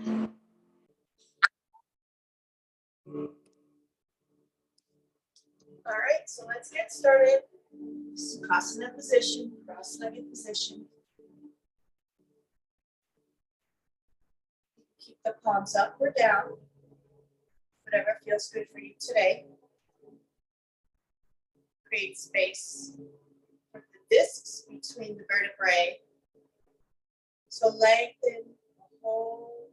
All right, so let's get started. Sukhasana position, cross-legged position. Keep the palms up or down, whatever feels good for you today. Create space for the discs between the vertebrae. So lengthen the whole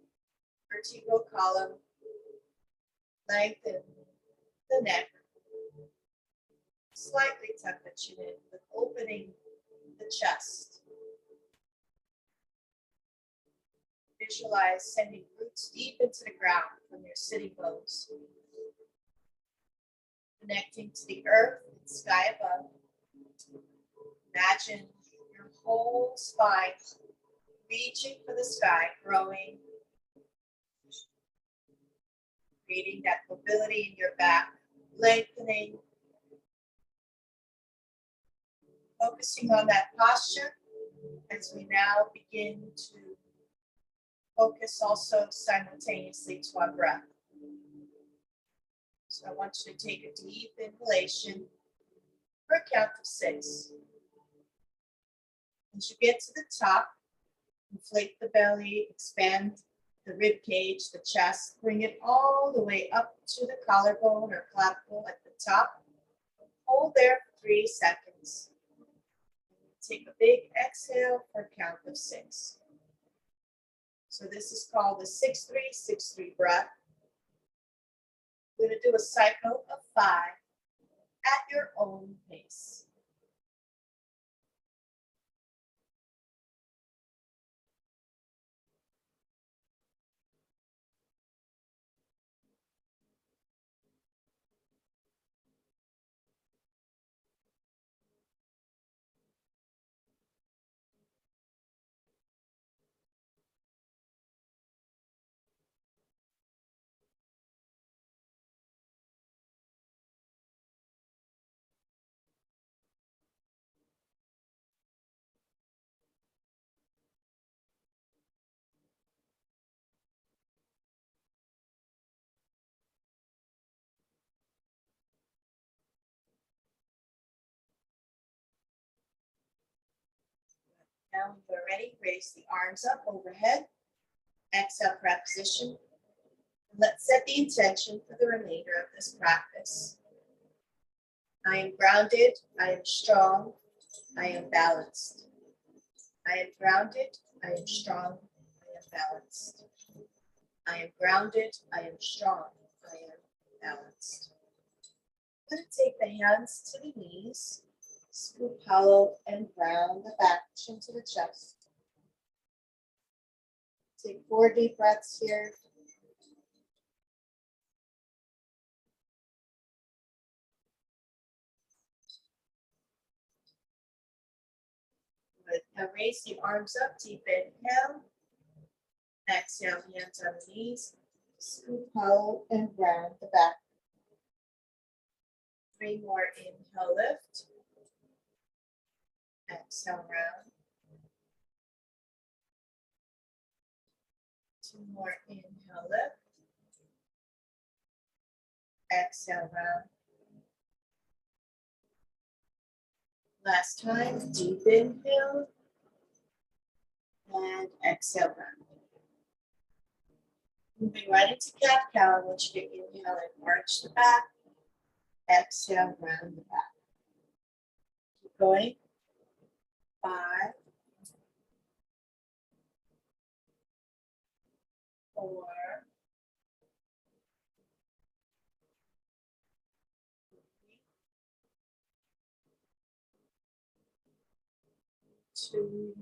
vertebral column, lengthen the neck, slightly tuck the chin in, but opening the chest. Visualize sending roots deep into the ground from your sitting bones. Connecting to the earth and sky above. Imagine your whole spine reaching for the sky, growing, creating that mobility in your back, lengthening, focusing on that posture as we now begin to focus also simultaneously to our breath. So I want you to take a deep inhalation for a count of 6. As you get to the top, inflate the belly, expand the rib cage, the chest, bring it all the way up to the collarbone or clavicle at the top. Hold there for 3 seconds. Take a big exhale for a count of 6. So this is called the 6-3-6-3 breath. We're going to do a cycle of 5 at your own pace. Now when you're ready, raise the arms up overhead. Exhale, prep position. And let's set the intention for the remainder of this practice. I am grounded, I am strong, I am balanced. I am grounded, I am strong, I am balanced. I am grounded, I am strong, I am balanced. I'm going to take the hands to the knees, scoop hollow and round the back, chin to the chest. Take 4 deep breaths here. Good. Now raise the arms up, deep inhale. Exhale, hands on the knees. Scoop hollow and round the back. 3 more, inhale, lift. Exhale, round. 2 more, inhale, lift. Exhale, round. Last time, deep inhale. And exhale, round. Moving right into cat-cow, I want you to inhale and arch the back. Exhale, round the back. Keep going. 5. 4. 2.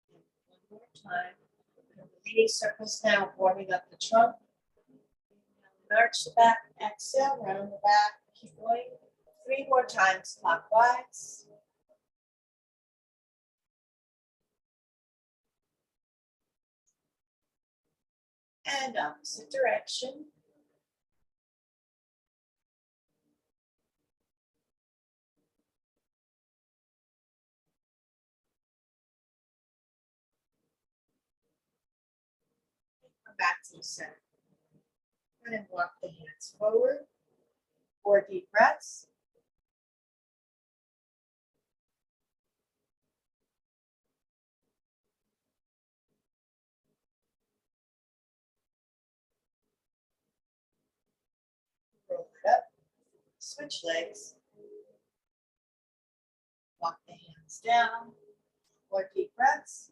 And one more time. Repeating circles now, warming up the trunk. Arch the back, exhale, round the back. Keep going. 3 more times clockwise. And opposite direction. back to the center. And then walk the hands forward. 4 deep breaths. Roll it up. Switch legs. Walk the hands down. 4 deep breaths.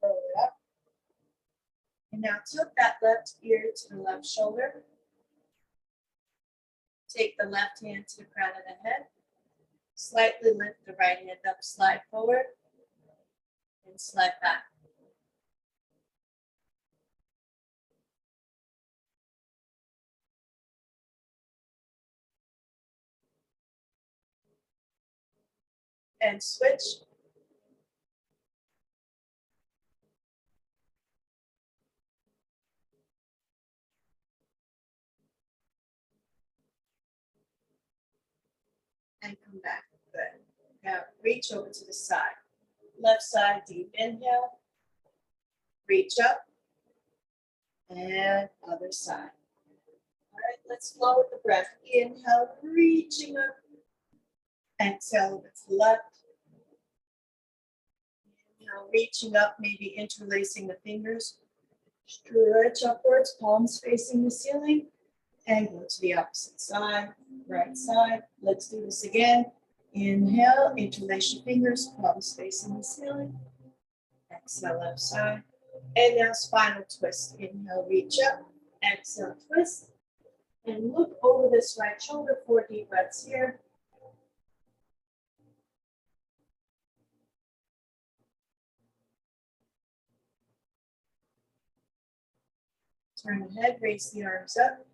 Roll it up. And now tilt that left ear to the left shoulder. Take the left hand to the crown of the head. Slightly lift the right hand up, slide forward, and slide back. And switch. And come back. Good. Now reach over to the side. Left side, deep inhale. Reach up. And other side. All right, let's flow with the breath. Inhale, reaching up. Exhale over to the left. Inhale, reaching up, maybe interlacing the fingers. Stretch upwards, palms facing the ceiling. And go to the opposite side, right side. Let's do this again. Inhale, interlace your fingers, palms facing the ceiling. Exhale, left side. And now spinal twist. Inhale, reach up. Exhale, twist. And look over this right shoulder. 4 deep breaths here. Turn the head, raise the arms up.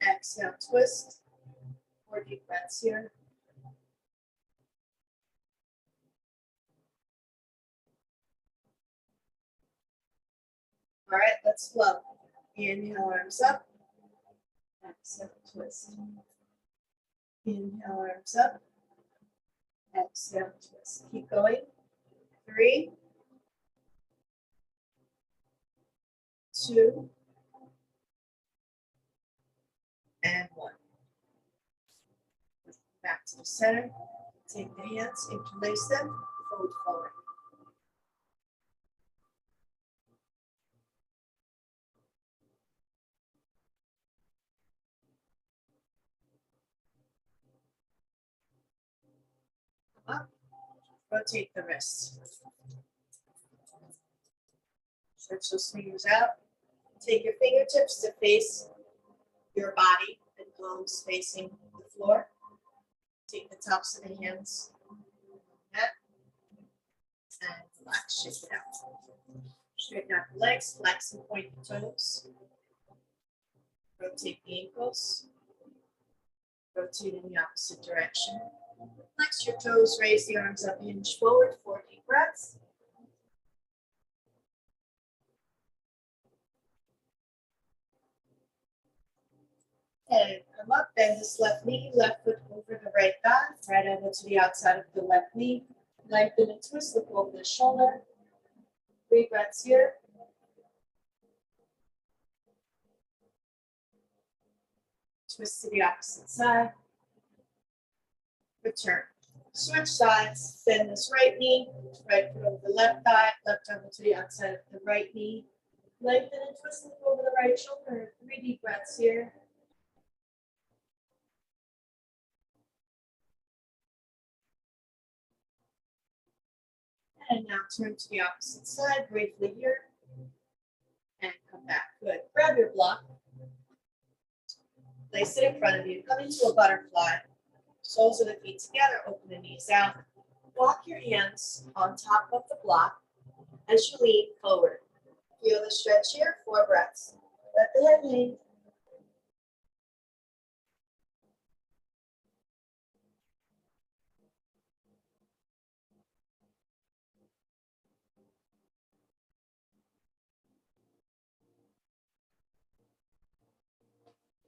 Exhale, twist. 4 deep breaths here. All right, let's flow. Inhale, arms up. Exhale, twist. Inhale, arms up. Exhale, twist. Keep going. 3, 2, and 1. Back to the center. Take the hands, interlace them, fold forward. Come up. Rotate the wrists. Stretch those fingers out. Take your fingertips to face your body and palms facing the floor. Take the tops of the hands back and relax, shake it out. Straighten out the legs, flex and point the toes. Rotate the ankles. Rotate in the opposite direction. Flex your toes, raise the arms up, hinge forward, 4 deep breaths. And come up, bend this left knee, left foot over the right thigh, right elbow to the outside of the left knee. Lengthen and twist, look over the shoulder. 3 breaths here. Twist to the opposite side. Return. Switch sides, bend this right knee, right foot over the left thigh, left elbow to the outside of the right knee. Lengthen and twist, look over the right shoulder. 3 deep breaths here. And now turn to the opposite side briefly here. And come back. Good. Grab your block. Place it in front of you. Come into a butterfly. Soles of the feet together. Open the knees out. Walk your hands on top of the block as you lean forward. Feel the stretch here. 4 breaths. Let the head hang.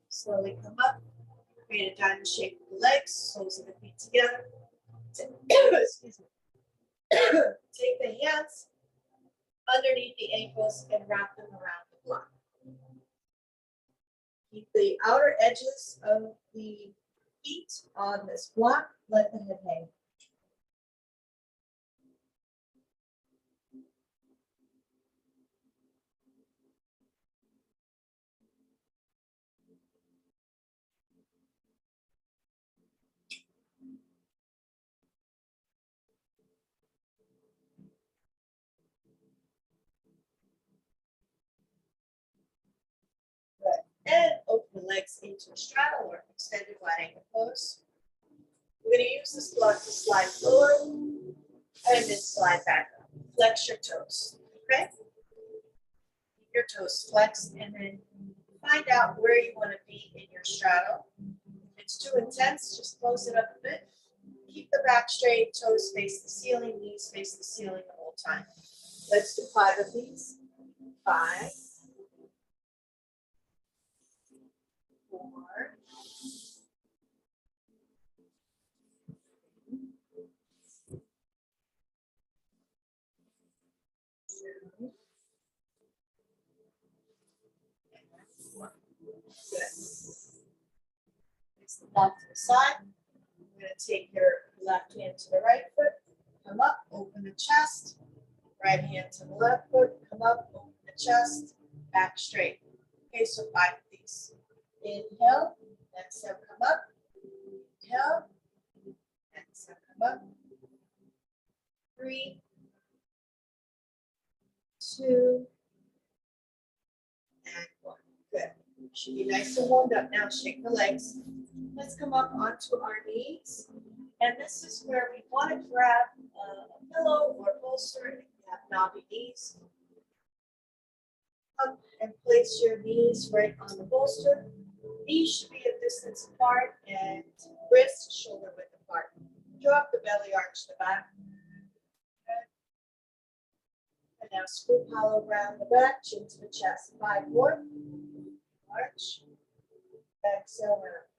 Slowly come up. Create a diamond shape with the legs, soles of the feet together. Excuse me. Take the hands underneath the ankles and wrap them around the block. Keep the outer edges of the feet on this block. Let the head hang. And open the legs into a straddle or extended wide ankle pose. We're going to use this block to slide forward and then slide back up. Flex your toes, okay? Keep your toes flexed and then find out where you want to be in your straddle. If it's too intense, just close it up a bit. Keep the back straight, toes face the ceiling, knees face the ceiling the whole time. Let's do 5 of these. 5. 4. 2. And 1. Good. Place the block to the side. You're going to take your left hand to the right foot, come up, open the chest. Right hand to the left foot, come up, open the chest, back straight. Okay, so 5 of these. Inhale, exhale, come up. Inhale, exhale, come up. 3, 2, and 1. Good. Should be nice and warmed up now. Shake the legs. Let's come up onto our knees. And this is where we want to grab a pillow or bolster if you have knobby knees. Up and place your knees right on the bolster. Knees should be a distance apart and wrists shoulder width apart. Drop the belly, arch the back. Okay. And now scoop hollow around the back, chin to the chest. 5 more. Arch. Exhale around.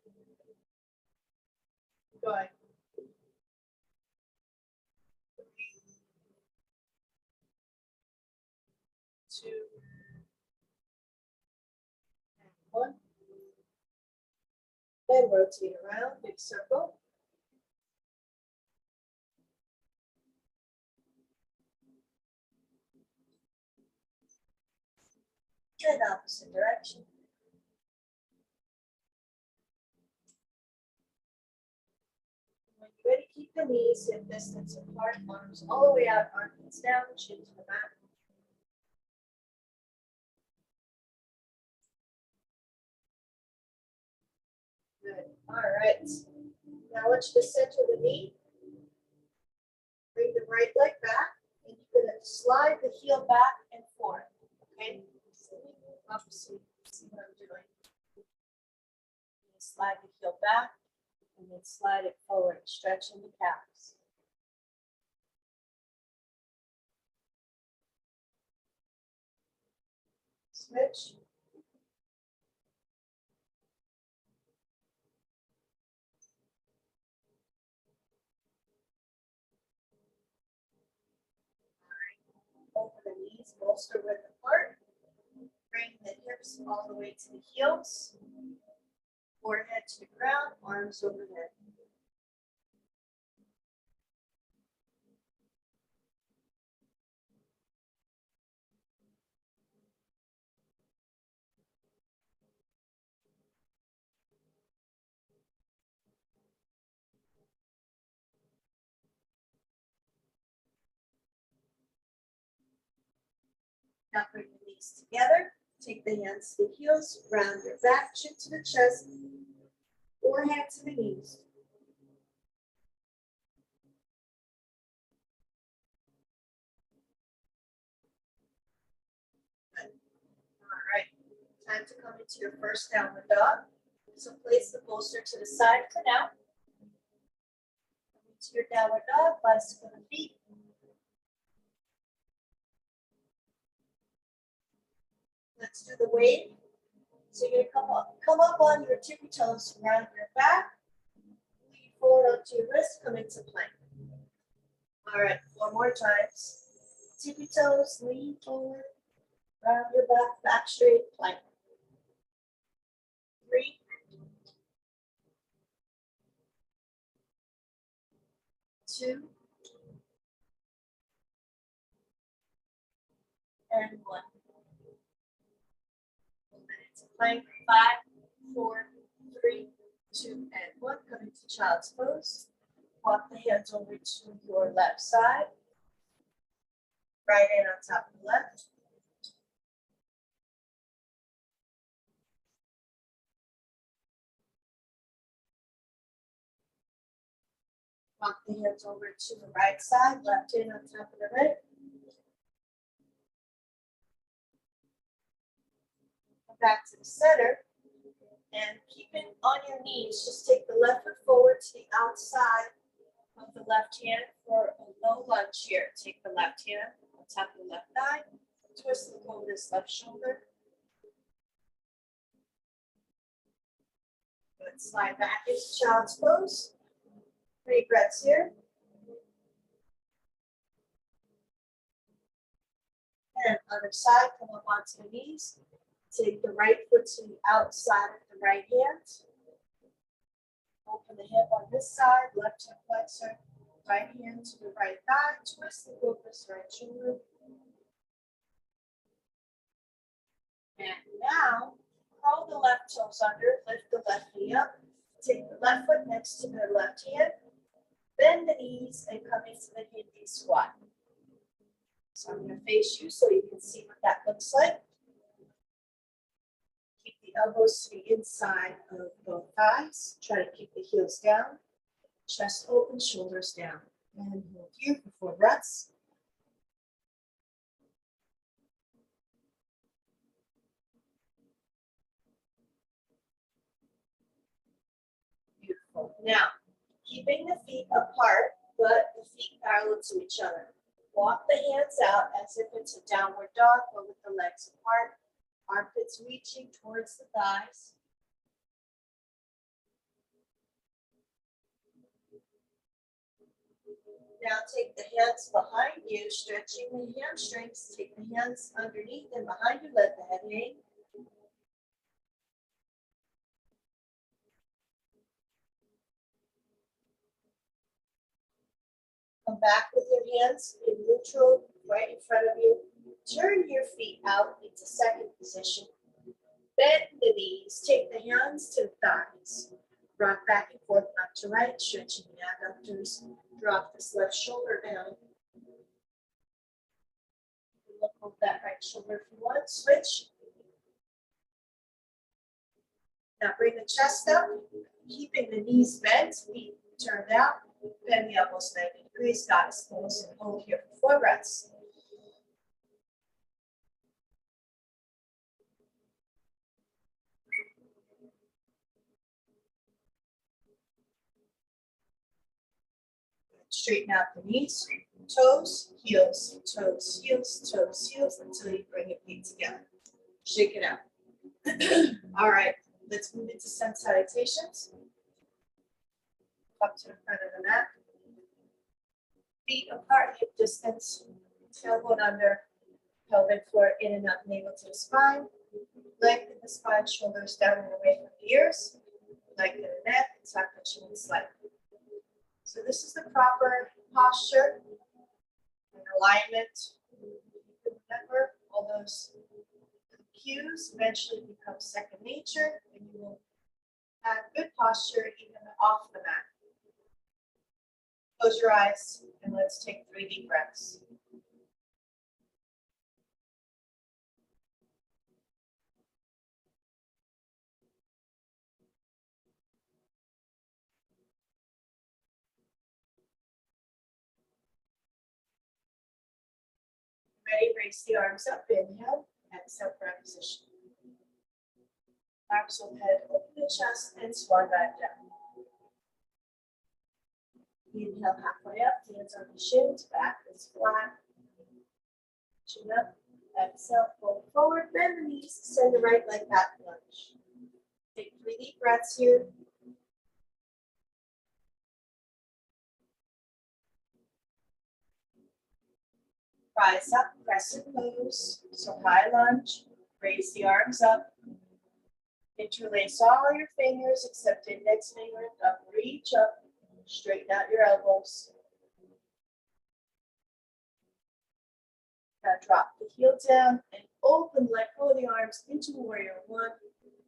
Good. 2, and 1. Then rotate around, big circle. And opposite direction. When you're ready, keep the knees in distance apart, arms all the way out, armpits down, chin to the mat. Good. All right. Now I want you to center the knee. Bring the right leg back, and you're going to slide the heel back and forth. Okay? So move up, see what I'm doing. Slide the heel back, and then slide it forward, stretching the calves. Switch. Open the knees, bolster width apart. Bring the hips all the way to the heels. Forehead to the ground, arms overhead. Now bring the knees together. Take the hands to the heels, round your back, chin to the chest, forehead to the knees. Good. All right, time to come into your first downward dog. So place the bolster to the side for now. Come into your downward dog, bicycle the feet. Let's do the wave. So you're gonna come up on your tippy toes, round your back, lean forward onto your wrist, come into plank. All right, 4 more times. Tippy toes, lean forward, round your back straight, plank. 3, 2, and 1. It's plank. 5, 4, 3, 2, and 1. Coming to child's pose. Walk the hands over to your left side. Right hand on top of the left. Walk the hands over to the right side. Left hand on top of the right. Come back to the center. And keeping on your knees, just take the left foot forward to the outside of the left hand for a low lunge here. Take the left hand on top of the left thigh. Twist and over this left shoulder. Good. Slide back into child's pose. 3 breaths here. And other side, come up onto the knees. Take the right foot to the outside of the right hand. Open the hip on this side, left hip flexor, right hand to the right thigh, twist and go this right shoulder. And now, curl the left toes under, lift the left knee up, take the left foot next to the left hand, bend the knees and come into the Hindi squat. So I'm going to face you so you can see what that looks like. Keep the elbows to the inside of both thighs. Try to keep the heels down. Chest open, shoulders down. And hold here for 4 breaths. Beautiful. Now, keeping the feet apart, but the feet parallel to each other. Walk the hands out as if it's a downward dog, but with the legs apart. Armpits reaching towards the thighs. Now take the hands behind you, stretching the hamstrings. Take the hands underneath and behind you, let the head hang. Come back with your hands in neutral right in front of you. Turn your feet out into second position. Bend the knees, take the hands to the thighs. Rock back and forth, left to right, stretching the abductors. Drop this left shoulder down. Look over that right shoulder if you want. Switch. Now bring the chest up, keeping the knees bent, feet turned out. Bend the elbows 90 degrees, goddess pose, and hold here for 4 breaths. Straighten out the knees, toes, heels, toes, heels, toes, heels, until you bring your feet together. Shake it out. All right, let's move into sun salutations. Up to the front of the mat. Feet apart, hip distance, tailbone under, pelvic floor in and up, navel to the spine. Lengthen the spine, shoulders down and away from the ears. Lengthen the neck, tuck the chin slightly. So this is the proper posture and alignment. Remember, all those cues eventually become second nature, and you will have good posture even off the mat. Close your eyes and let's take 3 deep breaths. Ready, raise the arms up, inhale, exhale for a position. Arms overhead, open the chest and swan dive down. Inhale halfway up, hands on the shins, back is flat. Chin up, exhale, fold forward, bend the knees, send the right leg back lunge. Take 3 deep breaths here. Rise up, crescent pose. So high lunge, raise the arms up. Interlace all your fingers except index finger and thumb. Reach up, straighten out your elbows. Now drop the heel down and open, let go of the arms into warrior one.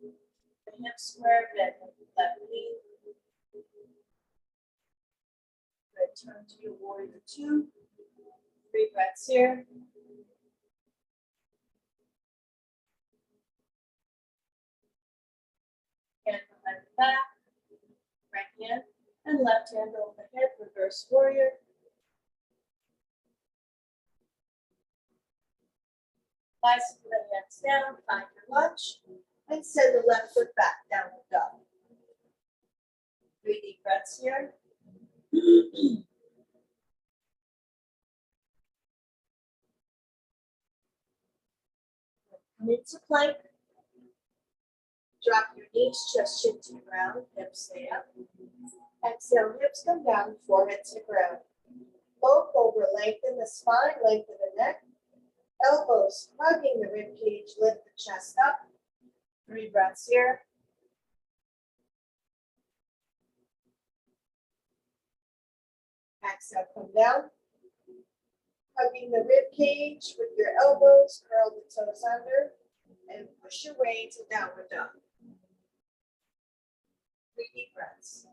The hips square, bend left knee. Good, turn to your warrior two. 3 breaths here. Hand behind the back, right hand and left hand overhead, reverse warrior. Bicycle the hands down, find your lunge, and send the left foot back, downward dog. 3 deep breaths here. Come into plank. Drop your knees, chest, chin to the ground, hips stay up. Exhale, hips come down, forehead to the ground. Low cobra, lengthen the spine, lengthen the neck. Elbows hugging the rib cage, lift the chest up. 3 breaths here. Exhale, come down. Hugging the rib cage with your elbows, curl the toes under, and push your way to downward dog. 3 deep breaths.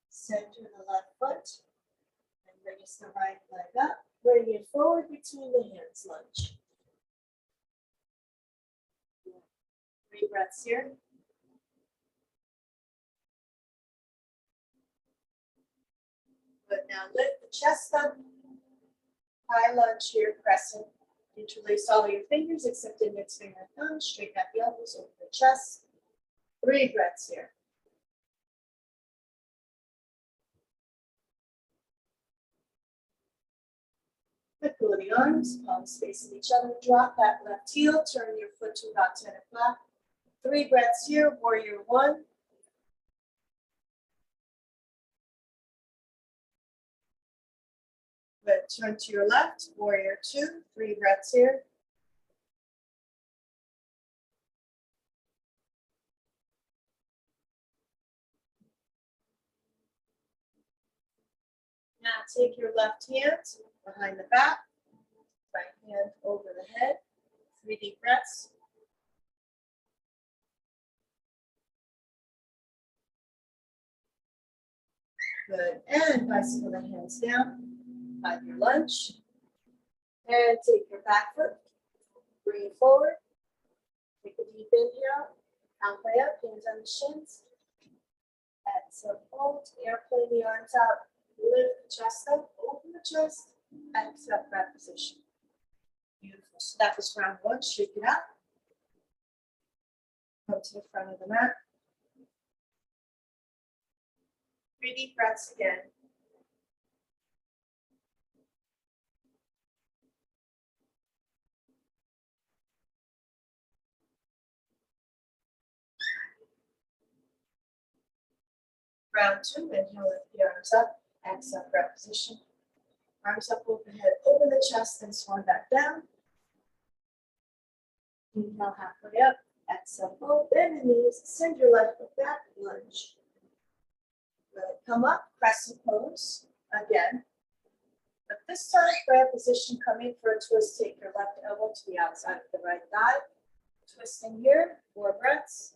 Center the left foot and raise the right leg up. Bring it forward between the hands, lunge. 3 breaths here. Good, now lift the chest up. High lunge here, crescent. Interlace all your fingers except index finger and thumb. Straighten out the elbows over the chest. 3 breaths here. Let go of the arms, palms facing each other. Drop that left heel. Turn your foot to about 10 o'clock. 3 breaths here, warrior one. Good, turn to your left, warrior two. 3 breaths here. Now take your left hand behind the back, right hand over the head. 3 deep breaths. Good, and bicycle the hands down. Find your lunge. And take your back foot, bring it forward. Take a deep inhale, halfway up, hands on the shins. Exhale, fold, airplane the arms out, lift the chest up, open the chest, exhale, that position. Beautiful. So that was round one. Shake it out. Come to the front of the mat. 3 deep breaths again. Round two, inhale, lift the arms up, exhale, grab position. Arms up overhead, open the chest, and swan back down. Inhale, halfway up, exhale, fold, bend the knees, send your left foot back, lunge. Let it come up, crescent pose, again. But this time, grab position, come in for a twist, take your left elbow to the outside of the right thigh. Twisting here, 4 breaths.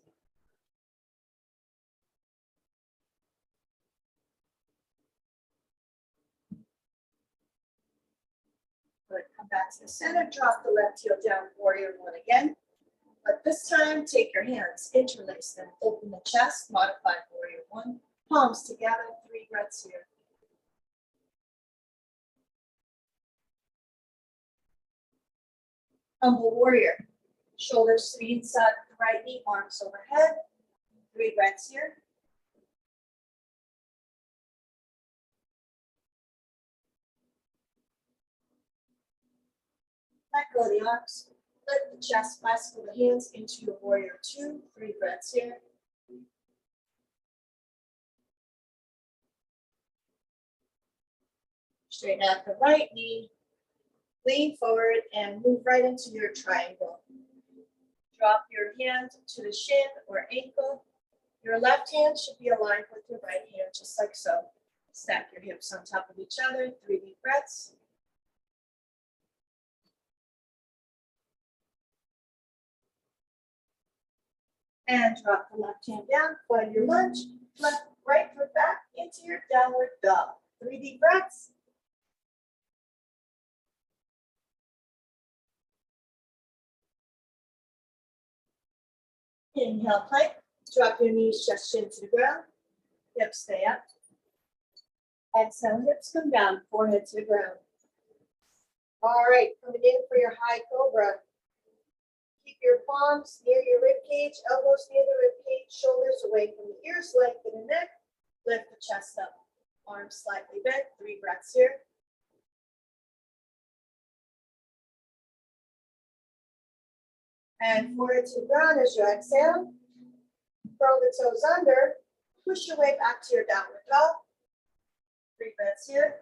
Good, come back to the center, drop the left heel down, warrior one again. But this time, take your hands, interlace them, open the chest, modified warrior one. Palms together, 3 breaths here. Humble warrior. Shoulders to the inside of the right knee, arms overhead. 3 breaths here. Let go of the arms. lift the chest, classical the hands into your warrior two. 3 breaths here. Straighten out the right knee. Lean forward and move right into your triangle. Drop your hand to the shin or ankle. Your left hand should be aligned with your right hand, just like so. Stack your hips on top of each other. 3 deep breaths. And drop the left hand down. Find your lunge. Left, right foot back into your downward dog. 3 deep breaths. Inhale, plank. Drop your knees, chest, chin to the ground. Hips stay up. Exhale, hips come down, forehead to the ground. All right, coming in for your high cobra. Keep your palms near your rib cage, elbows near the rib cage, shoulders away from the ears, lengthen the neck. Lift the chest up. Arms slightly bent. 3 breaths here. And forehead to the ground as you exhale. Curl the toes under. Push your way back to your downward dog. 3 breaths here.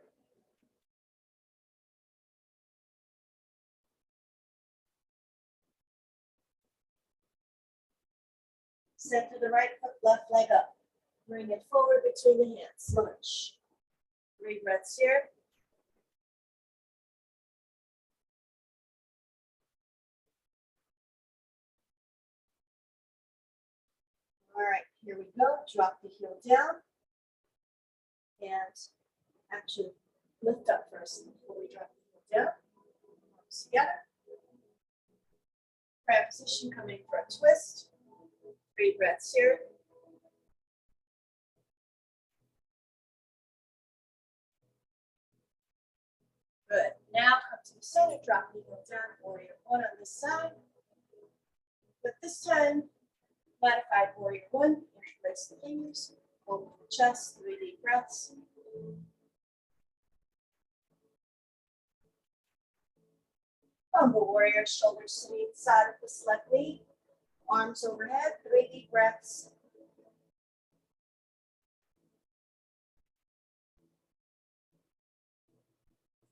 Center the right foot, left leg up. Bring it forward between the hands. Lunge. 3 breaths here. All right, here we go. Drop the heel down. And actually lift up first before we drop the heel down. Arms together. Prayer position, coming for a twist. 3 breaths here. Good. Now come to the center, drop the heel down, warrior one on this side. But this time, modified warrior one, interlace the fingers, open the chest, 3 deep breaths. Humble warrior, shoulders to the inside of the left knee, arms overhead, 3 deep breaths.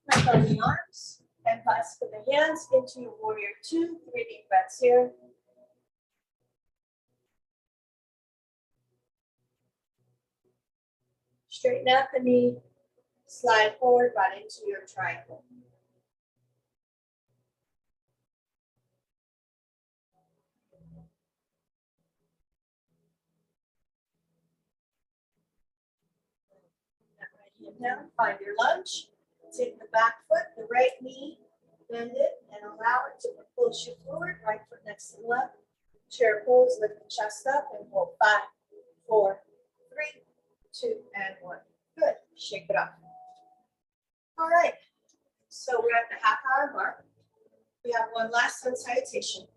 Plank on the arms and clasp the hands into your warrior two. 3 deep breaths here. Straighten out the knee, slide forward right into your triangle. That right hand down, find your lunge. Take the back foot, the right knee, bend it, and allow it to push you forward. Right foot next to the left. Chair pose, lift the chest up, and hold 5, 4, 3, 2, and 1. Good. Shake it off. All right. So we're at the half-hour mark. We have one last sun salutation.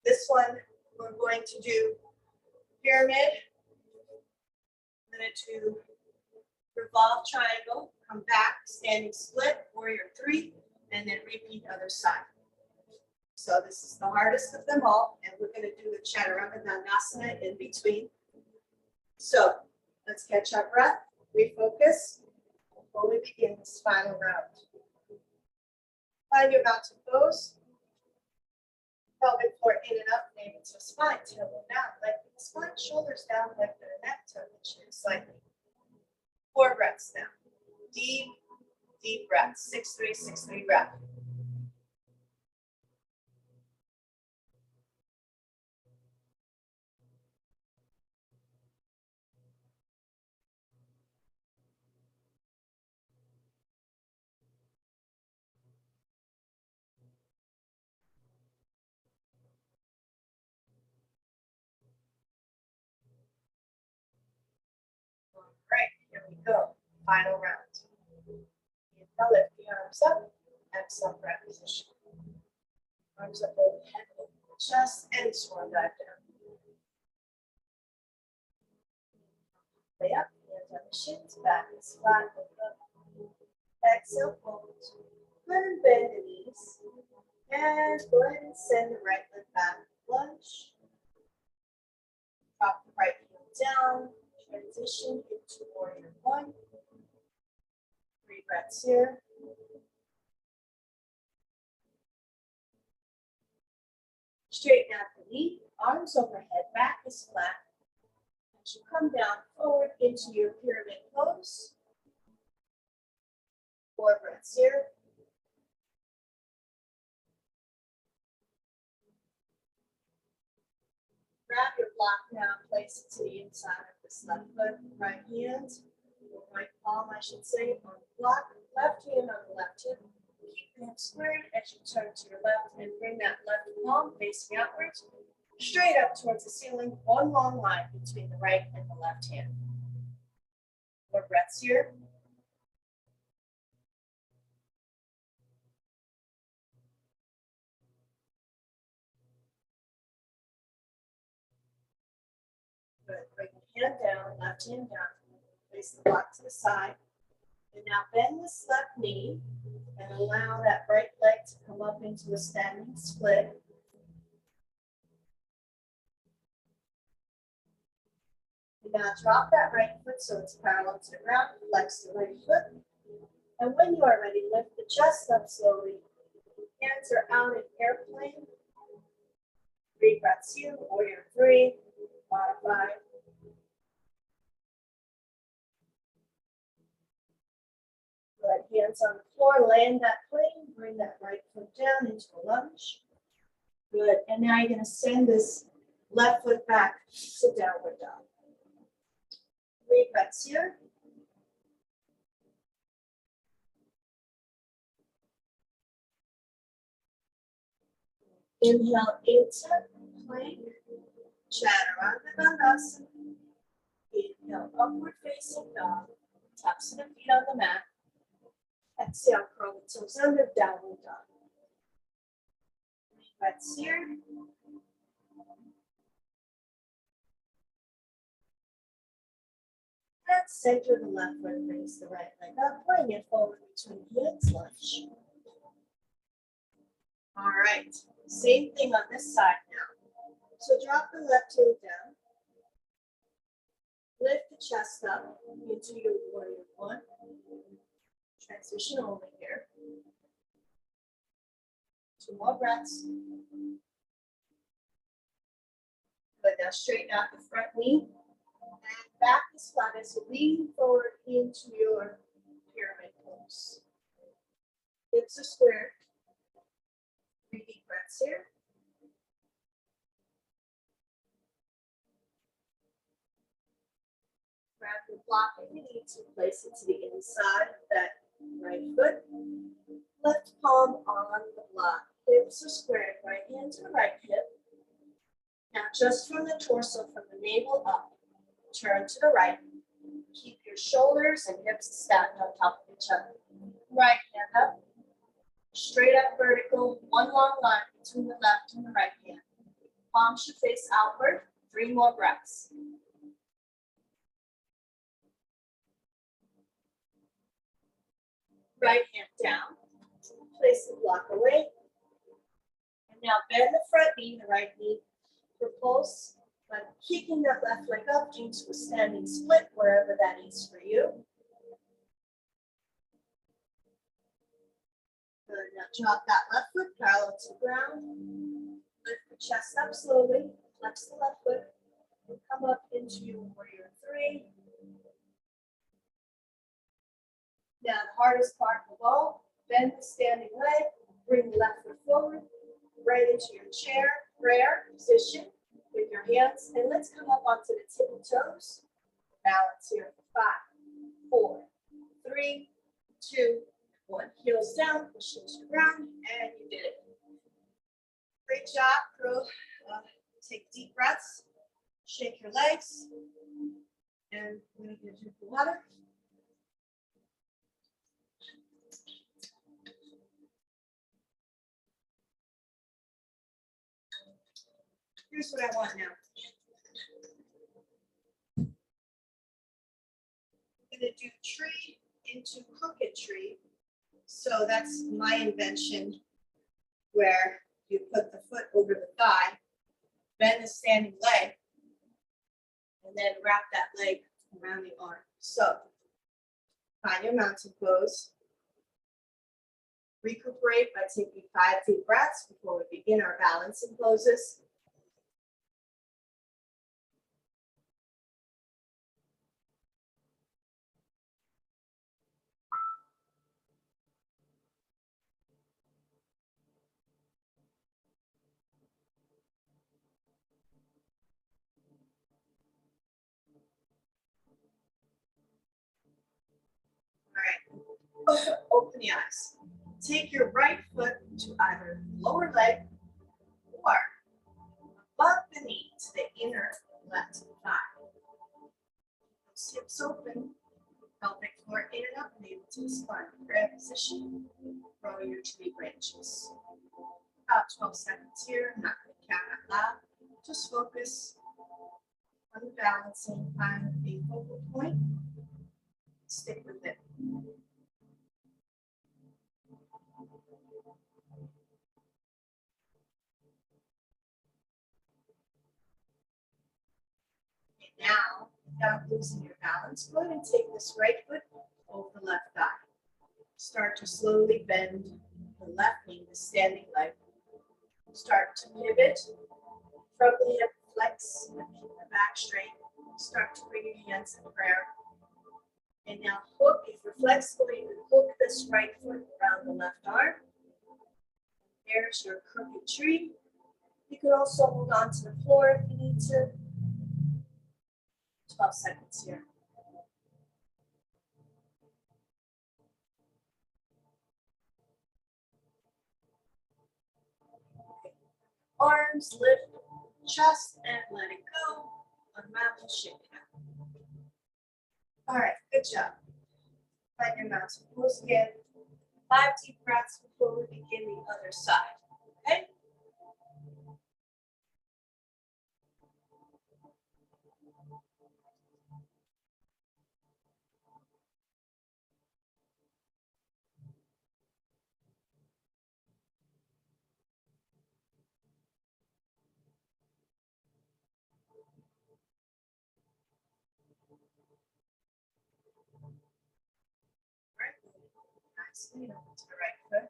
This one we're going to do pyramid. I'm going to do revolve triangle, come back, standing split, warrior 3, and then repeat other side. So this is the hardest of them all, and we're going to do the chaturanga dandasana in between. So let's catch our breath, refocus before we begin this final round. Find your mountain pose. Pelvic floor in and up, name it to the spine, tailbone down, lengthen the spine, shoulders down, lengthen the neck, turn the chin slightly. 4 breaths now. Deep, deep breaths. 6-3, 6-3 breath. Right, here we go. Final round. Inhale, lift the arms up. Exhale, breath position. Arms up overhead, open the chest, and swan dive down. Lay up, hands on the shins, back is flat, look up. Exhale, fold. Good, and bend the knees. And go ahead and send the right leg back, lunge. Drop the right heel down, transition into warrior one. 3 breaths here. Straighten out the knee, arms overhead, back is flat. As you come down forward into your pyramid pose. 4 breaths here. Grab your block now, place it to the inside of this left foot, right hand, or right palm, I should say, on the block, left hand on the left hip. Keep the hips squared as you turn to your left and bring that left palm facing outwards, straight up towards the ceiling, one long line between the right and the left hand. 4 breaths here. Good. Bring the hand down, left hand down. Place the block to the side. And now bend this left knee and allow that right leg to come up into a standing split. And now drop that right foot so it's parallel to the ground. Flex the right foot. And when you are ready, lift the chest up slowly. Hands are out in airplane. 3 breaths here, warrior 3, modify. Good, hands on the floor, land that plane, bring that right foot down into a lunge. Good, and now you're gonna send this left foot back to downward dog. 3 breaths here. Inhale into plank, chaturanga dandasana. Inhale, upward facing dog, tops of the feet on the mat. Exhale, curl the toes under, downward dog. 3 breaths here. And center the left foot, brings the right leg up, bring it forward between hands, lunge. All right, same thing on this side now. So drop the left heel down. Lift the chest up into your warrior one. Transition only here. 2 more breaths. Good, now straighten out the front knee. And back is flat as you lean forward into your pyramid pose. Hips are squared. 3 deep breaths here. Grab your block if you need to, place it to the inside of that right foot. Left palm on the block. Hips are squared, right hand to the right hip. Now just from the torso, from the navel up, turn to the right. Keep your shoulders and hips stacked on top of each other. Right hand up, straight up vertical, one long line between the left and the right hand. Palm should face outward. 3 more breaths. Right hand down, place the block away. And now bend the front knee, the right knee propulse by kicking that left leg up into a standing split wherever that is for you. Good, now drop that left foot parallel to the ground. Lift the chest up slowly, flex the left foot, and come up into your warrior 3. Now the hardest part of all, bend the standing leg, bring the left foot forward, right into your chair, prayer position with your hands, and let's come up onto the tippy toes. Balance here for 5, 4, 3, 2, 1. Heels down, push into the ground, and you did it. Great job, girl. Take deep breaths, shake your legs, and we're going to get a drink of water. Here's what I want now. I'm going to do tree into crooked tree. So that's my invention. where you put the foot over the thigh, bend the standing leg, and then wrap that leg around the arm. So find your mountain pose. Recuperate by taking 5 deep breaths before we begin our balancing poses. All right, open the eyes. Take your right foot to either lower leg or above the knee to the inner left thigh. Those hips open, pelvic floor in and up, navel to the spine. Prayer position, grow your tree branches. About 12 seconds here, I'm not going to count out loud. Just focus on the balancing, find a focal point, stick with it. Okay, now, without losing your balance, go ahead and take this right foot over the left thigh. Start to slowly bend the left knee, the standing leg. Start to pivot from the hip, flex, and keep the back straight. Start to bring your hands in prayer. And now hook, if you're flexible, you can hook this right foot around the left arm. There's your crooked tree. You can also hold on to the floor if you need to. 12 seconds here. Arms lift, chest, and let it go. Unravel, shake it out. All right, good job. Find your mountain pose again. 5 deep breaths before we begin the other side. Okay? Nicely over to the right foot.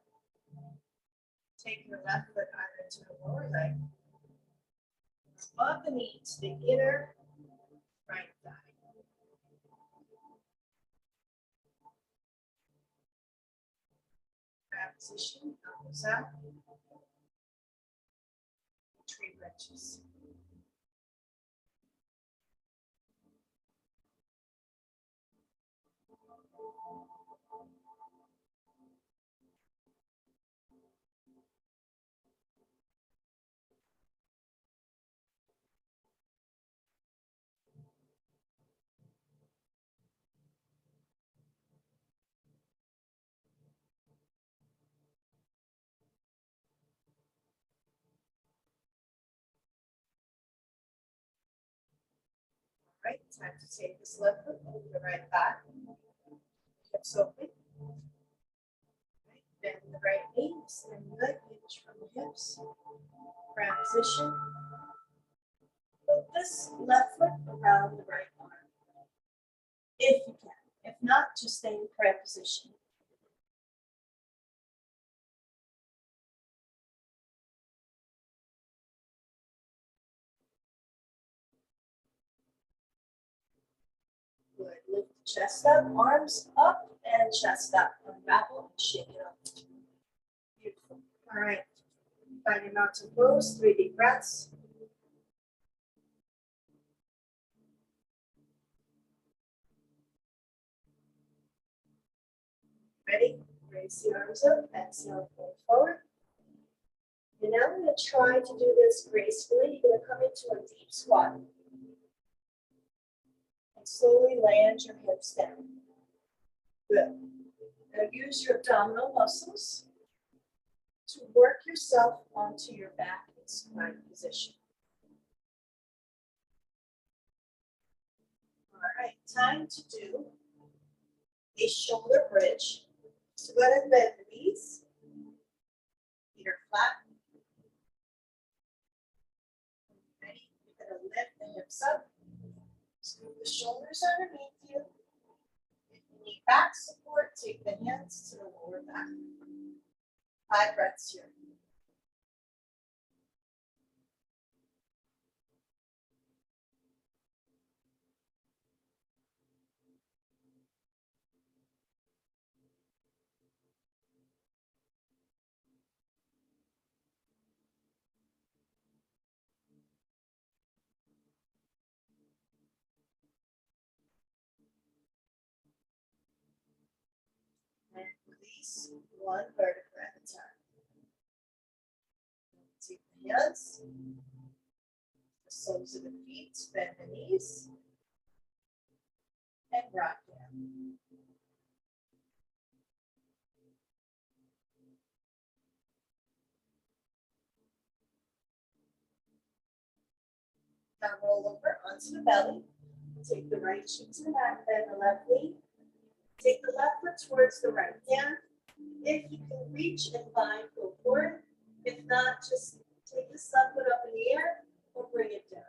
Take your left foot either to the lower leg, above the knee to the inner right thigh. Grab position, elbows out. Tree branches. Right, time to take this left foot over the right thigh. Hips open. Right, bend the right knee, extend the leg, hinge from the hips. Ground position. Put this left foot around the right arm, if you can. If not, just stay in prayer position. Good. Lift the chest up, arms up, and chest up. Unravel and shake it up. Beautiful. All right. Find your mountain pose. 3 deep breaths. Ready? Raise the arms up. Exhale, fold forward. And now I'm going to try to do this gracefully. You're going to come into a deep squat. And slowly land your hips down. Good. Now use your abdominal muscles to work yourself onto your back in supine position. All right, time to do a shoulder bridge. So go ahead and bend the knees. Feet are flat, hips up. Scoop the shoulders underneath you. If you need back support, take the hands to the lower back. 5 breaths here. And release 1 vertebra at a time. Take the hands, the soles of the feet, bend the knees, and rock down. Now roll over onto the belly. Take the right cheek to the mat, bend the left knee. Take the left foot towards the right hand. If you can reach and find, go for it. If not, just take the left foot up in the air or bring it down.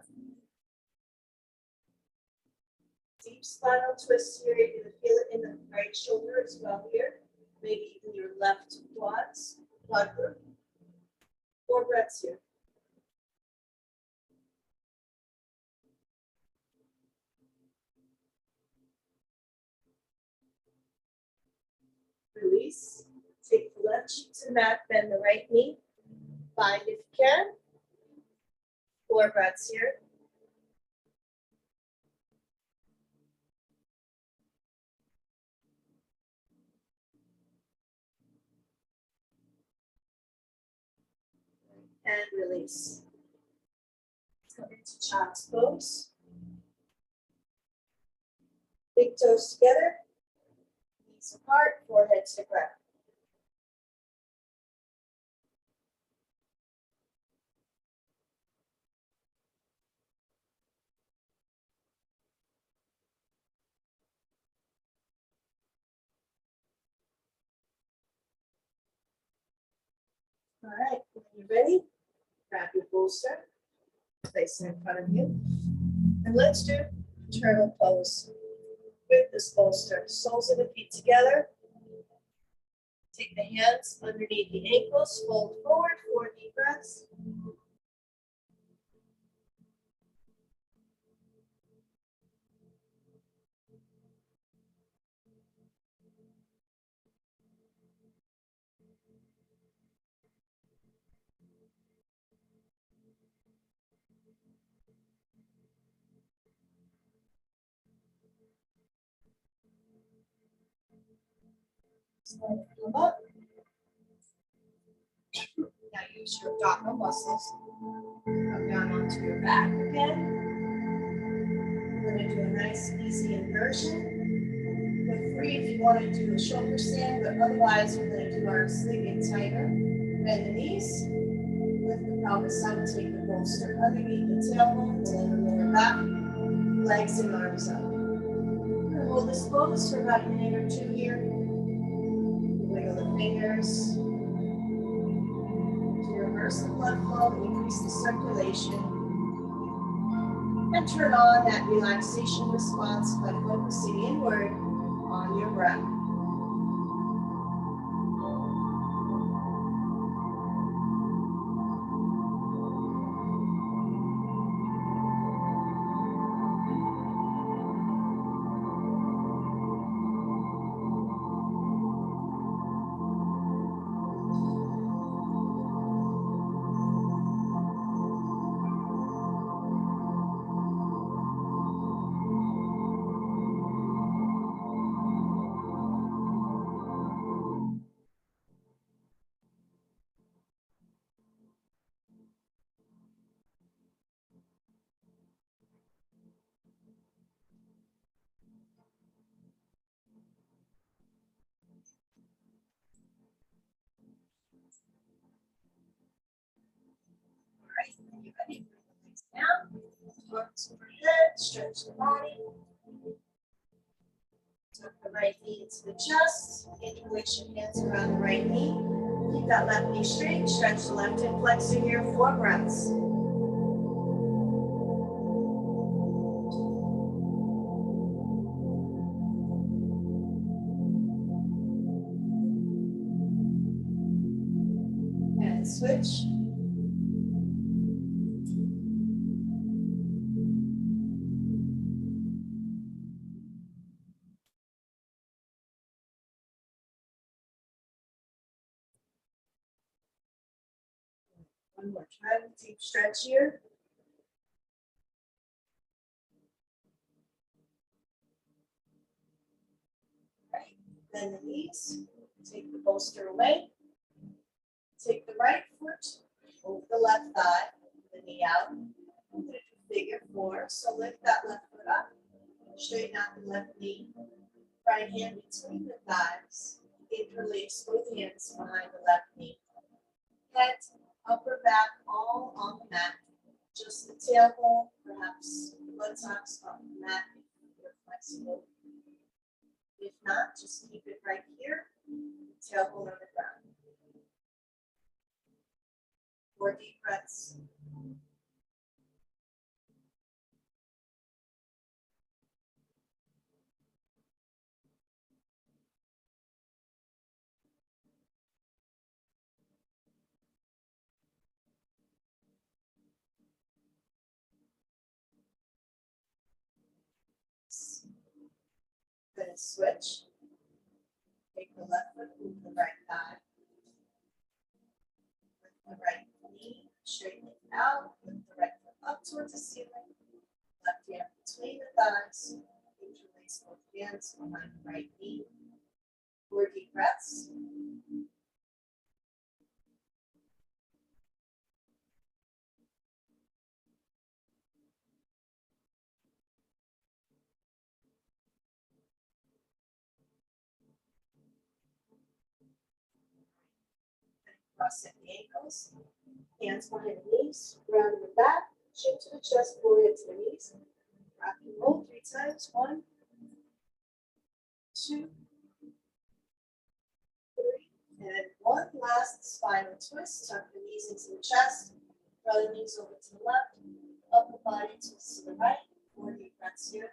Deep spinal twist here. You're going to feel it in the right shoulder as well here. Maybe even your left quad group. 4 breaths here. Release. Take the left cheek to the mat, bend the right knee. Find if you can. 4 breaths here. And release. Come into child's pose. Big toes together. Knees apart, forehead to the ground. All right, when you're ready, grab your bolster, place it in front of you, and let's do turtle pose with this bolster. Soles of the feet together. Take the hands underneath the ankles, fold forward, 4 deep breaths. Slowly come up. Now use your abdominal muscles. Come down onto your back again. We're going to do a nice easy inversion. Feel free if you want to do a shoulder stand, but otherwise we're going to do our sling it tighter. Bend the knees, lift the pelvis up, take the bolster underneath the tailbone to the lower back, legs and arms up. We're going to hold this pose for about a minute or 2 here. Wiggle the fingers. To reverse the blood flow, increase the circulation, and turn on that relaxation response by focusing inward on your breath. Right, when you're ready, bring the legs down, arms overhead, stretch the body. Tuck the right knee into the chest, interlace your hands around the right knee. Keep that left knee straight, stretch the left hip flexor here, 4 breaths. and switch. One more time, deep stretch here. Right, bend the knees, take the bolster away. Take the right foot over the left thigh, the knee out. I'm going to do figure four, so lift that left foot up, straighten out the left knee, right hand between the thighs, interlace both hands behind the left knee. Head, upper back, all on the mat. Just the tailbone, perhaps buttocks on the mat if you're flexible. If not, just keep it right here, tailbone on the ground. 4 deep breaths. Then switch. Take the left foot, move the right thigh. Lift the right knee, straighten it out. Lift the right foot up towards the ceiling. Left hand between the thighs. Interlace both hands behind the right knee. 4 deep breaths. Cross the ankles. Hands behind the knees. Ground in the back. Chin to the chest, forehead to the knees. Rock and roll 3 times. 1, 2, 3, and 1 last spinal twist. Tuck the knees into the chest. Draw the knees over to the left. Upper body twists to the right. 4 deep breaths here.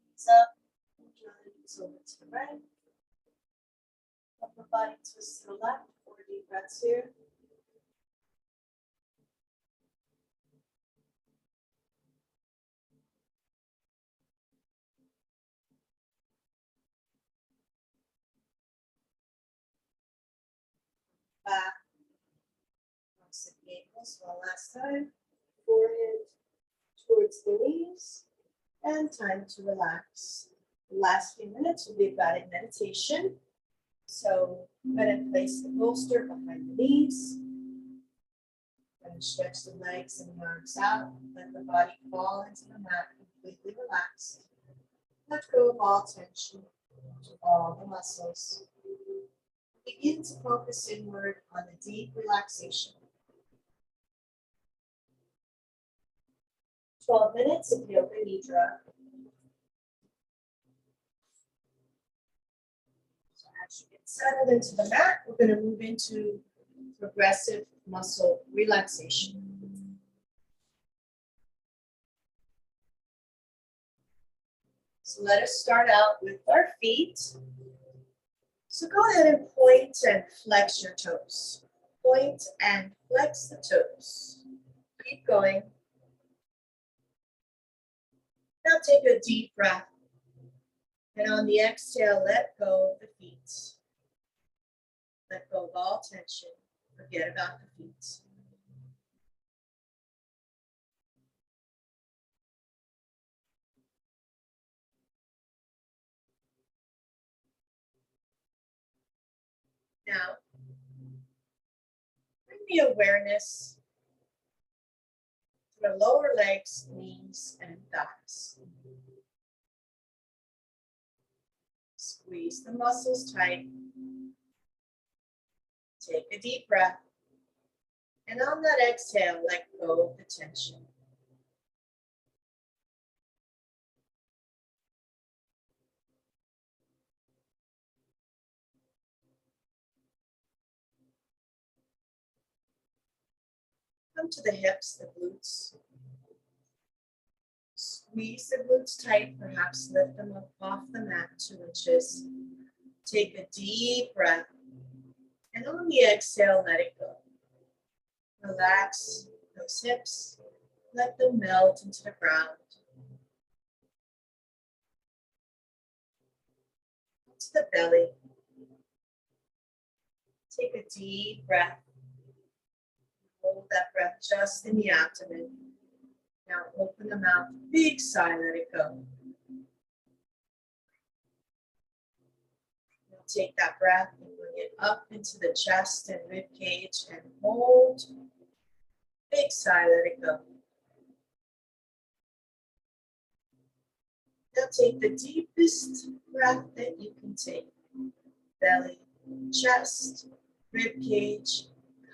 Knees up. Draw the knees over to the right. Upper body twists to the left. 4 deep breaths here. Back. Cross the ankles. One last time. Forehead towards the knees. And time to relax. The last few minutes will be a guided meditation. So I'm going to place the bolster behind the knees. I'm going to stretch the legs and the arms out. Let the body fall into the mat completely relaxed. Let go of all tension, all the muscles. Begin to focus inward on the deep relaxation. 12 minutes of yoga nidra. So as you get settled into the mat, we're going to move into progressive muscle relaxation. So let us start out with our feet. So go ahead and point and flex your toes. Point and flex the toes. Keep going. Now take a deep breath. And on the exhale, let go of the feet. Let go of all tension. Forget about the feet. Now, bring the awareness to the lower legs, knees, and thighs. Squeeze the muscles tight. Take a deep breath. And on that exhale, let go of the tension. Come to the hips, the glutes. Squeeze the glutes tight, perhaps lift them up off the mat 2 inches. Take a deep breath. And on the exhale, let it go. Relax those hips. Let them melt into the ground. To the belly. Take a deep breath. Hold that breath just in the abdomen. Now open the mouth, big sigh, let it go. Now take that breath and bring it up into the chest and rib cage and hold. Big sigh, let it go. Now take the deepest breath that you can take. Belly, chest, rib cage,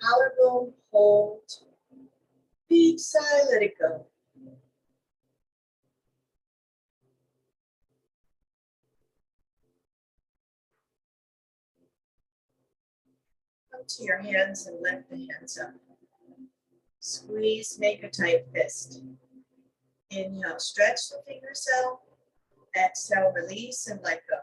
collarbone, hold. Big sigh, let it go. Come to your hands and lift the hands up. Squeeze, make a tight fist. Inhale, stretch the fingers out. Exhale, release and let go.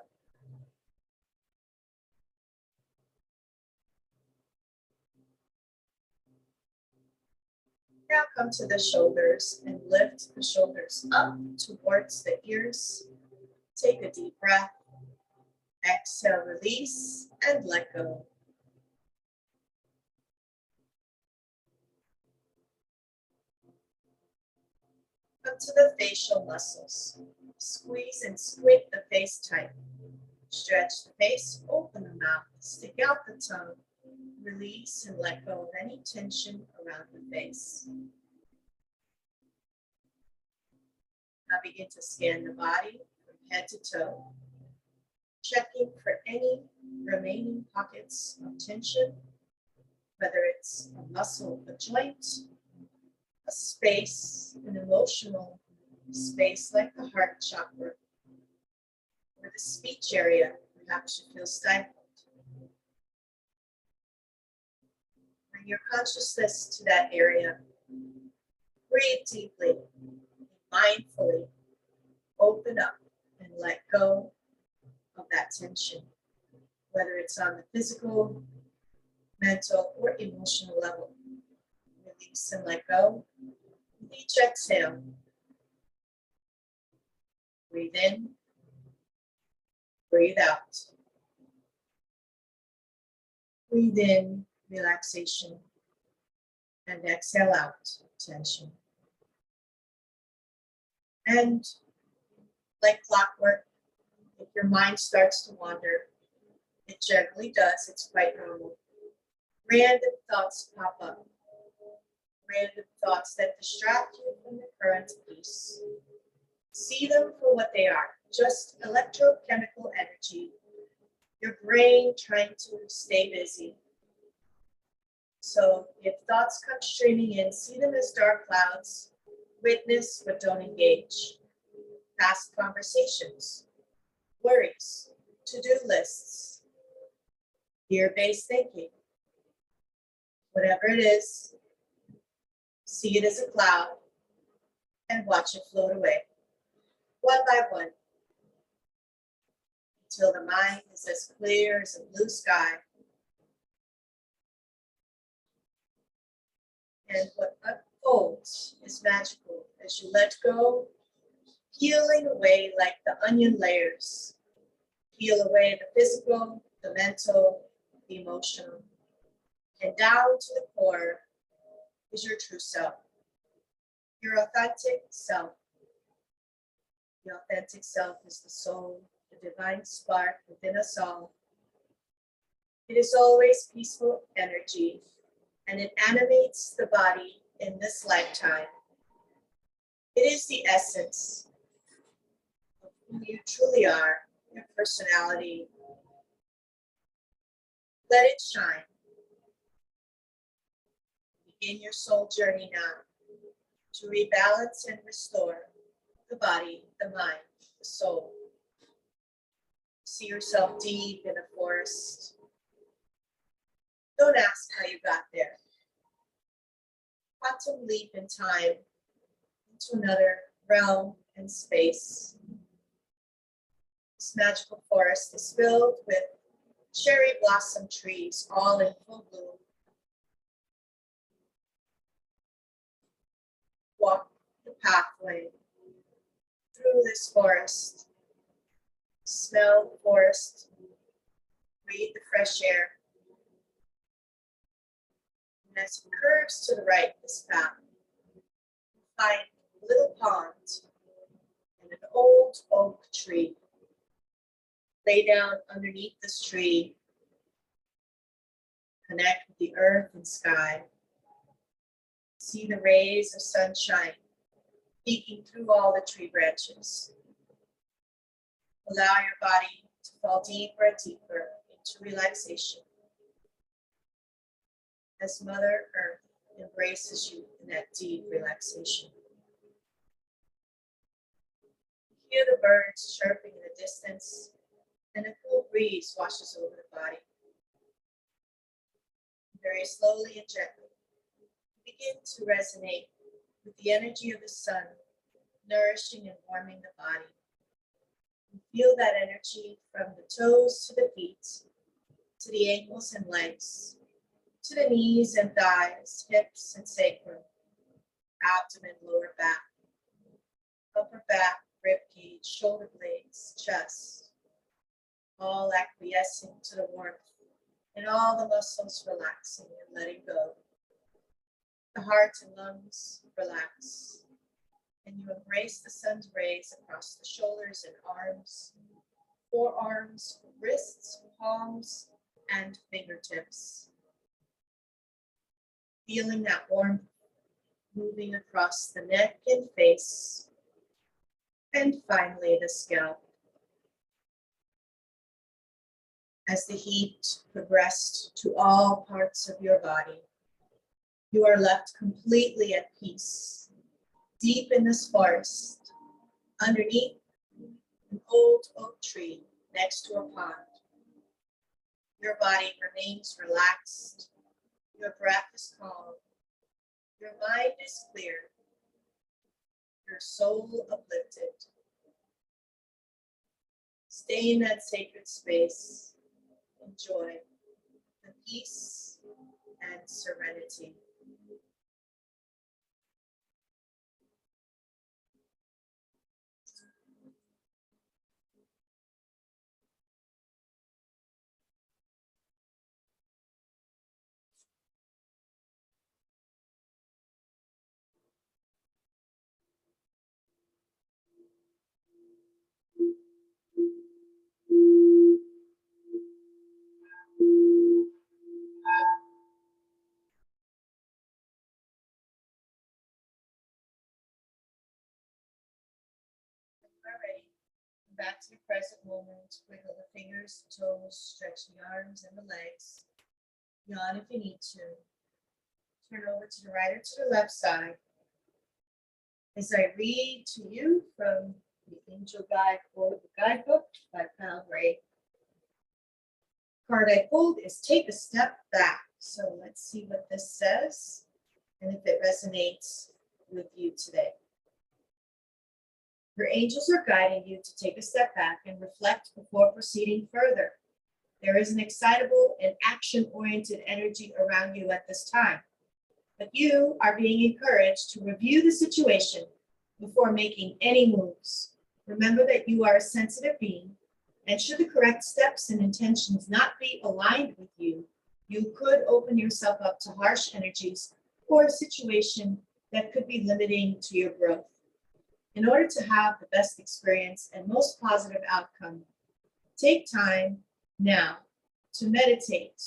Now come to the shoulders and lift the shoulders up towards the ears. Take a deep breath. Exhale, release and let go. Come to the facial muscles. Squeeze and squint the face tight. Stretch the face, open the mouth, stick out the tongue. Release and let go of any tension around the face. Now begin to scan the body from head to toe, checking for any remaining pockets of tension, whether it's a muscle, a joint, a space, an emotional space like the heart chakra, or the speech area, perhaps you feel stifled. Bring your consciousness to that area. Breathe deeply, mindfully, open up and let go of that tension, whether it's on the physical, mental, or emotional level. Release and let go. With each exhale, breathe in, breathe out. Breathe in, relaxation, and exhale out, tension. And like clockwork, if your mind starts to wander, it generally does, it's quite normal. Random thoughts pop up. Random thoughts that distract you from the current peace. See them for what they are, just electrochemical energy. Your brain trying to stay busy. So if thoughts come streaming in, see them as dark clouds. Witness but don't engage. Past conversations, worries, to-do lists, fear-based thinking. Whatever it is, see it as a cloud and watch it float away, one by one, until the mind is as clear as a blue sky. And what unfolds is magical as you let go, peeling away like the onion layers. Peel away the physical, the mental, the emotional. And down to the core is your true self, your authentic self. The authentic self is the soul, the divine spark within us all. It is always peaceful energy, and it animates the body in this lifetime. It is the essence of who you truly are, your personality. Let it shine. Begin your soul journey now to rebalance and restore the body, the mind, the soul. See yourself deep in a forest. Don't ask how you got there. quantum leap in time into another realm and space. This magical forest is filled with cherry blossom trees, all in full bloom. Walk the pathway through this forest. Smell the forest. Breathe the fresh air. And as it curves to the right, this path, you find a little pond and an old oak tree. Lay down underneath this tree. Connect with the earth and sky. See the rays of sunshine peeking through all the tree branches. Allow your body to fall deeper and deeper into relaxation as Mother Earth embraces you in that deep relaxation. You hear the birds chirping in the distance, and a cool breeze washes over the body. Very slowly and gently, you begin to resonate with the energy of the sun, nourishing and warming the body. You feel that energy from the toes to the feet, to the ankles and legs, to the knees and thighs, hips and sacrum, abdomen, lower back, upper back, rib cage, shoulder blades, chest, all acquiescing to the warmth and all the muscles relaxing and letting go. The heart and lungs relax, and you embrace the sun's rays across the shoulders and arms, forearms, wrists, palms, and fingertips. Feeling that warmth moving across the neck and face, and finally the scalp. As the heat progressed to all parts of your body, you are left completely at peace, deep in this forest, underneath an old oak tree next to a pond. Your body remains relaxed, your breath is calm, your mind is clear, your soul uplifted. Stay in that sacred space. Enjoy the peace and serenity. Alrighty, back to the present moment. Wiggle the fingers, the toes, stretch the arms and the legs. Yawn if you need to. Turn over to the right or to the left side. As I read to you from the Angel Guide or the Guidebook by Pal Ray. Card I pulled is Take a Step Back. So let's see what this says and if it resonates with you today. Your angels are guiding you to take a step back and reflect before proceeding further. There is an excitable and action-oriented energy around you at this time, but you are being encouraged to review the situation before making any moves. Remember that you are a sensitive being, and should the correct steps and intentions not be aligned with you, you could open yourself up to harsh energies or a situation that could be limiting to your growth. In order to have the best experience and most positive outcome, take time now to meditate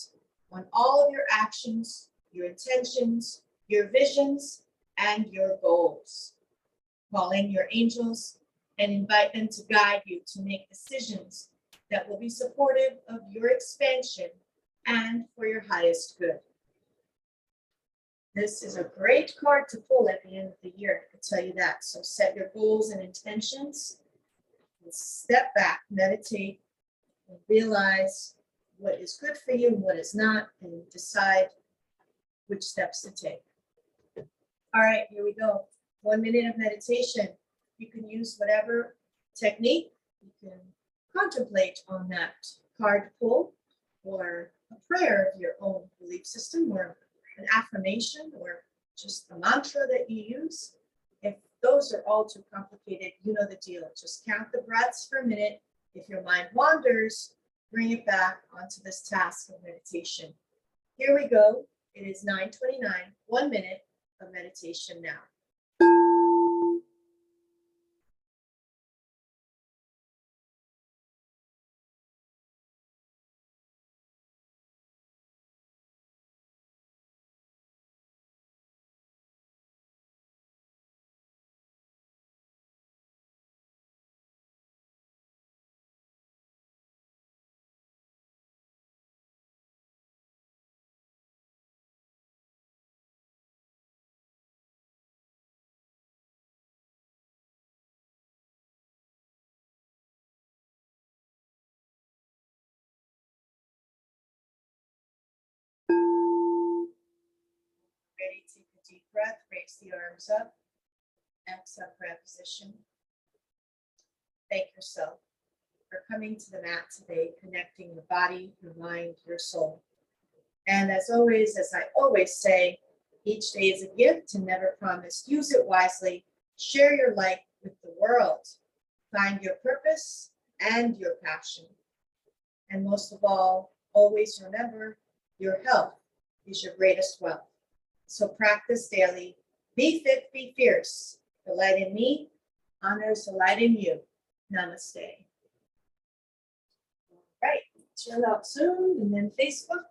on all of your actions, your intentions, your visions, and your goals. Call in your angels and invite them to guide you to make decisions that will be supportive of your expansion and for your highest good. This is a great card to pull at the end of the year, I can tell you that. So set your goals and intentions and step back, meditate, and realize what is good for you and what is not, and decide which steps to take. All right, here we go. 1 minute of meditation. You can use whatever technique. You can contemplate on that card pull or a prayer of your own belief system or an affirmation or just a mantra that you use. If those are all too complicated, you know the deal. Just count the breaths for a minute. If your mind wanders, bring it back onto this task of meditation. Here we go. It is 9:29, 1 minute of meditation now. Ready, take a deep breath, raise the arms up, exhale, prayer position. Thank yourself for coming to the mat today, connecting your body, your mind, your soul. And as always, as I always say, each day is a gift and never promised. Use it wisely. Share your light with the world. Find your purpose and your passion. And most of all, always remember your health is your greatest wealth. So practice daily. Be fit, be fierce. The light in me honors the light in you. Namaste. All right, chill out soon, and then Facebook.